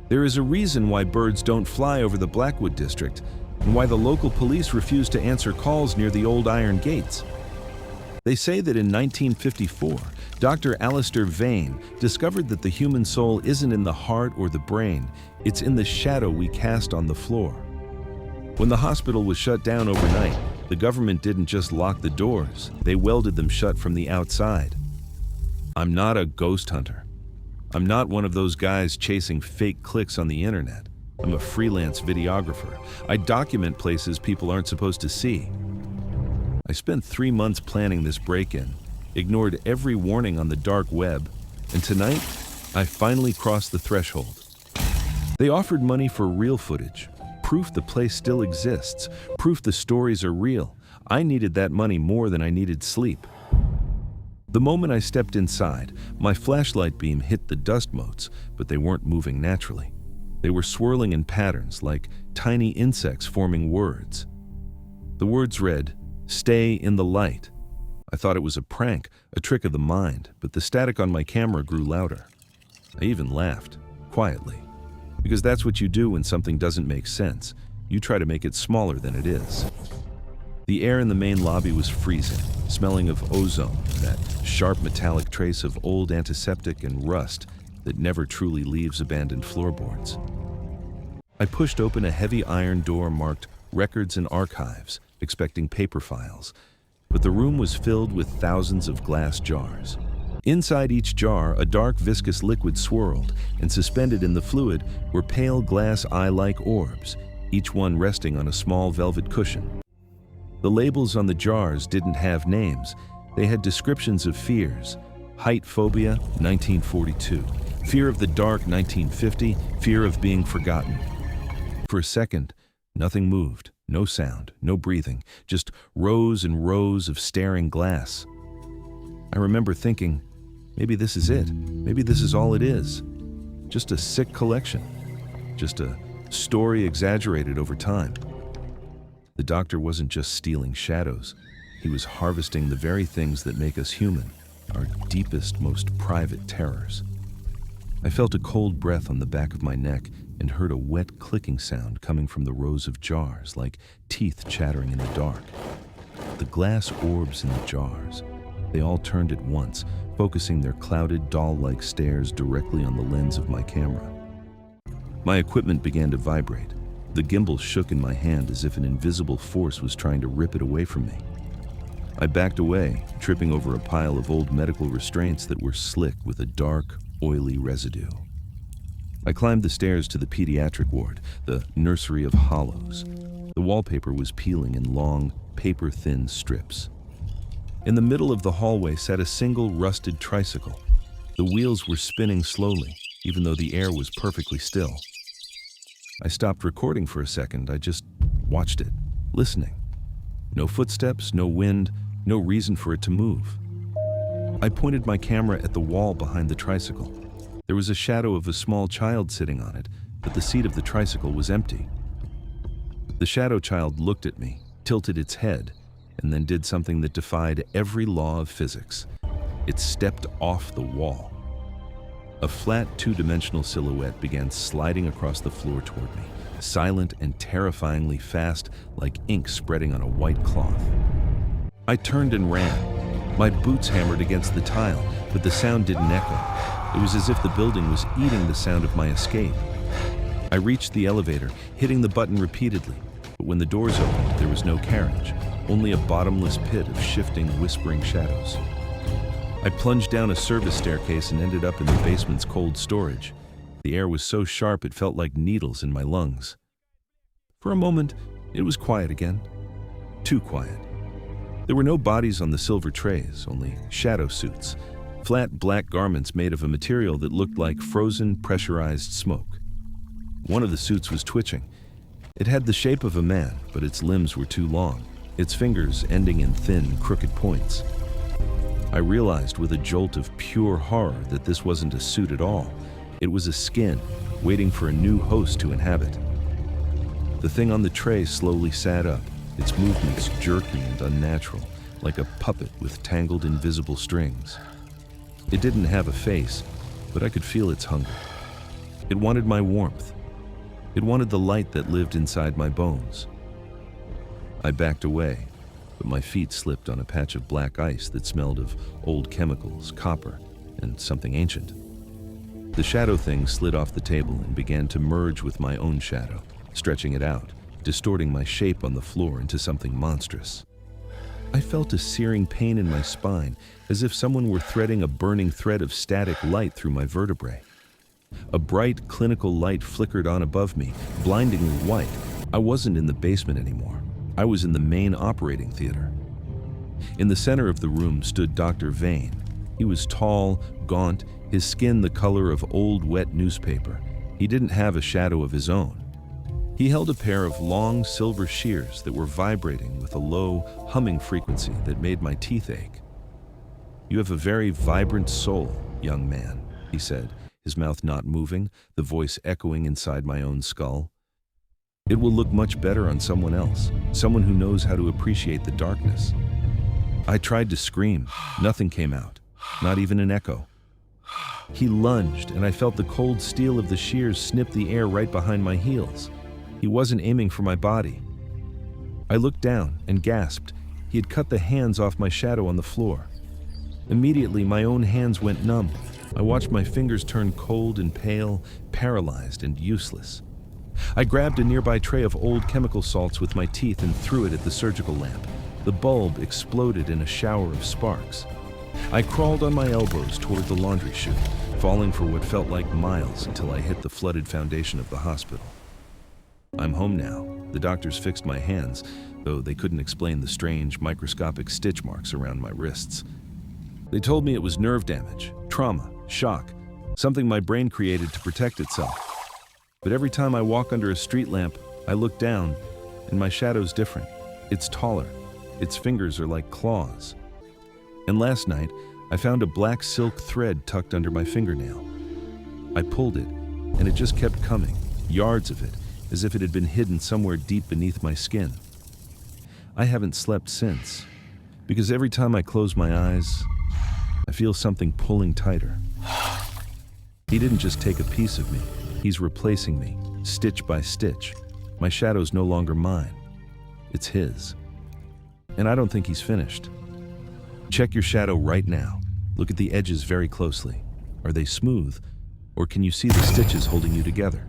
There is a reason why birds don't fly over the Blackwood district, and why the local police refuse to answer calls near the old iron gates. They say that in 1954, Dr. Alistair Vane discovered that the human soul isn't in the heart or the brain, it's in the shadow we cast on the floor. When the hospital was shut down overnight, the government didn't just lock the doors, they welded them shut from the outside. I'm not a ghost hunter. I'm not one of those guys chasing fake clicks on the internet. I'm a freelance videographer. I document places people aren't supposed to see. I spent 3 months planning this break-in, ignored every warning on the dark web, and tonight, I finally crossed the threshold. They offered money for real footage, proof the place still exists, proof the stories are real. I needed that money more than I needed sleep. The moment I stepped inside, my flashlight beam hit the dust motes, but they weren't moving naturally. They were swirling in patterns like tiny insects forming words. The words read, "Stay in the light." I thought it was a prank, a trick of the mind, but the static on my camera grew louder. I even laughed, quietly, because that's what you do when something doesn't make sense. You try to make it smaller than it is. The air in the main lobby was freezing, smelling of ozone, that sharp metallic trace of old antiseptic and rust that never truly leaves abandoned floorboards. I pushed open a heavy iron door marked Records and Archives, expecting paper files, but the room was filled with thousands of glass jars. Inside each jar, a dark viscous liquid swirled, and suspended in the fluid were pale glass eye-like orbs, each one resting on a small velvet cushion. The labels on the jars didn't have names. They had descriptions of fears. Height phobia, 1942. Fear of the dark, 1950. Fear of being forgotten. For a second, nothing moved. No sound, no breathing, just rows and rows of staring glass. I remember thinking, maybe this is it. Maybe this is all it is. Just a sick collection. Just a story exaggerated over time. The doctor wasn't just stealing shadows. He was harvesting the very things that make us human, our deepest, most private terrors. I felt a cold breath on the back of my neck and heard a wet clicking sound coming from the rows of jars, like teeth chattering in the dark. The glass orbs in the jars, they all turned at once, focusing their clouded, doll-like stares directly on the lens of my camera. My equipment began to vibrate. The gimbal shook in my hand as if an invisible force was trying to rip it away from me. I backed away, tripping over a pile of old medical restraints that were slick with a dark, oily residue. I climbed the stairs to the pediatric ward, the nursery of hollows. The wallpaper was peeling in long, paper-thin strips. In the middle of the hallway sat a single rusted tricycle. The wheels were spinning slowly, even though the air was perfectly still. I stopped recording for a second. I just watched it, listening. No footsteps, no wind, no reason for it to move. I pointed my camera at the wall behind the tricycle. There was a shadow of a small child sitting on it, but the seat of the tricycle was empty. The shadow child looked at me, tilted its head, and then did something that defied every law of physics. It stepped off the wall. A flat, two-dimensional silhouette began sliding across the floor toward me, silent and terrifyingly fast, like ink spreading on a white cloth. I turned and ran. My boots hammered against the tile, but the sound didn't echo. It was as if the building was eating the sound of my escape. I reached the elevator, hitting the button repeatedly, but when the doors opened, there was no carriage, only a bottomless pit of shifting, whispering shadows. I plunged down a service staircase and ended up in the basement's cold storage. The air was so sharp it felt like needles in my lungs. For a moment, it was quiet again. Too quiet. There were no bodies on the silver trays, only shadow suits, flat black garments made of a material that looked like frozen, pressurized smoke. One of the suits was twitching. It had the shape of a man, but its limbs were too long, its fingers ending in thin, crooked points. I realized with a jolt of pure horror that this wasn't a suit at all. It was a skin, waiting for a new host to inhabit. The thing on the tray slowly sat up, its movements jerky and unnatural, like a puppet with tangled invisible strings. It didn't have a face, but I could feel its hunger. It wanted my warmth. It wanted the light that lived inside my bones. I backed away, but my feet slipped on a patch of black ice that smelled of old chemicals, copper, and something ancient. The shadow thing slid off the table and began to merge with my own shadow, stretching it out, distorting my shape on the floor into something monstrous. I felt a searing pain in my spine, as if someone were threading a burning thread of static light through my vertebrae. A bright, clinical light flickered on above me, blindingly white. I wasn't in the basement anymore. I was in the main operating theater. In the center of the room stood Dr. Vane. He was tall, gaunt, his skin the color of old, wet newspaper. He didn't have a shadow of his own. He held a pair of long, silver shears that were vibrating with a low, humming frequency that made my teeth ache. "You have a very vibrant soul, young man," he said, his mouth not moving, the voice echoing inside my own skull. "It will look much better on someone else, someone who knows how to appreciate the darkness." I tried to scream. Nothing came out, not even an echo. He lunged, and I felt the cold steel of the shears snip the air right behind my heels. He wasn't aiming for my body. I looked down and gasped. He had cut the hands off my shadow on the floor. Immediately, my own hands went numb. I watched my fingers turn cold and pale, paralyzed and useless. I grabbed a nearby tray of old chemical salts with my teeth and threw it at the surgical lamp. The bulb exploded in a shower of sparks. I crawled on my elbows toward the laundry chute, falling for what felt like miles until I hit the flooded foundation of the hospital. I'm home now. The doctors fixed my hands, though they couldn't explain the strange, microscopic stitch marks around my wrists. They told me it was nerve damage, trauma, shock, something my brain created to protect itself. But every time I walk under a street lamp, I look down, and my shadow's different. It's taller. Its fingers are like claws. And last night, I found a black silk thread tucked under my fingernail. I pulled it, and it just kept coming, yards of it, as if it had been hidden somewhere deep beneath my skin. I haven't slept since, because every time I close my eyes, I feel something pulling tighter. He didn't just take a piece of me, he's replacing me, stitch by stitch. My shadow's no longer mine, it's his. And I don't think he's finished. Check your shadow right now. Look at the edges very closely. Are they smooth, or can you see the stitches holding you together?